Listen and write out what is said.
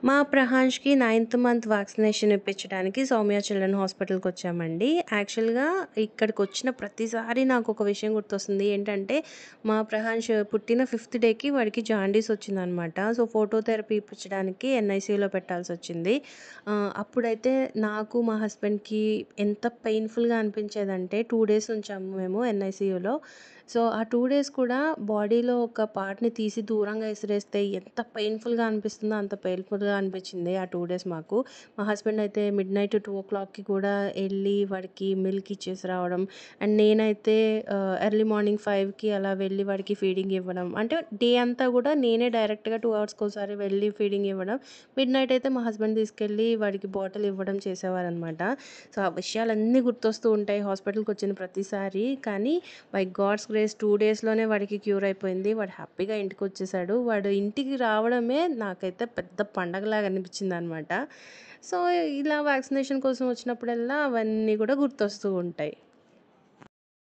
మా ప్రహాన్ష్‌కి ninth month vaccination ఇప్పించడానికి సౌమ్య చిల్డ్రన్ హాస్పిటల్‌కొచ్చామండి. యాక్చువల్‌గా ఇక్కడికొచ్చిన ప్రతిసారి నాకొక విషయం గుర్తొస్తుంది. ఏంటంటే, మా ప్రహాన్ష్ పుట్టిన ఫిఫ్త్ డేకి వాడికి జాండీస్ వచ్చిందనమాట. సో, ఫోటోథెరపీ ఇప్పించడానికి ఎన్ఐసీయూలో పెట్టాల్సొచ్చింది. అప్పుడైతే నాకు, మా హస్బెండ్‌కి ఎంత పెయిన్‌ఫుల్‌గా అనిపించేదంటే 2 డేస్ ఉంచాము మేము ఎన్ఐసీయూలో. సో, ఆ 2 డేస్ కూడా బాడీలో ఒక పార్ట్‌ని తీసి దూరంగా ఇసిరేస్తే ఎంత పెయిన్‌ఫుల్‌గా అనిపిస్తుందో అంత పెయిన్‌ఫుల్‌గా అనిపించింది ఆ 2 డేస్ మాకు. మా హస్బెండ్ అయితే మిడ్‌నైట్ 2:00కి కూడా ఎళ్లి వాడికి మిల్క్ ఇచ్చేసి రావడం. అండ్ నేనైతే ఎర్లీ మార్నింగ్ 5కి అలా వెళ్ళి వాడికి ఫీడింగ్ ఇవ్వడం. అంటే డే అంతా కూడా నేనే డైరెక్ట్‌గా 2 అవర్స్‌కోసారి వెళ్ళి ఫీడింగ్ ఇవ్వడం. మిడ్‌నైట్ అయితే మా హస్బెండ్ తీసుకెళ్ళి వాడికి బాటిల్ ఇవ్వడం చేసేవారనమాట. సో, ఆ విషయాలన్నీ గుర్తొస్తూ ఉంటాయి హాస్పిటల్‌కొచ్చిన ప్రతిసారి. కానీ బై గాడ్స్ గ్రేస్ 2 డేస్‌లోనే వాడికి క్యూర్ అయిపోయింది. వాడు హ్యాపీగా ఇంటికొచ్చేసాడు. వాడు ఇంటికి రావడమే నాకైతే పెద్ద పండగలాగా అనిపించిందనమాట. సో, ఇలా వ్యాక్సినేషన్ కోసం వచ్చినప్పుడల్లా అవన్నీ కూడా గుర్తొస్తూ ఉంటాయి.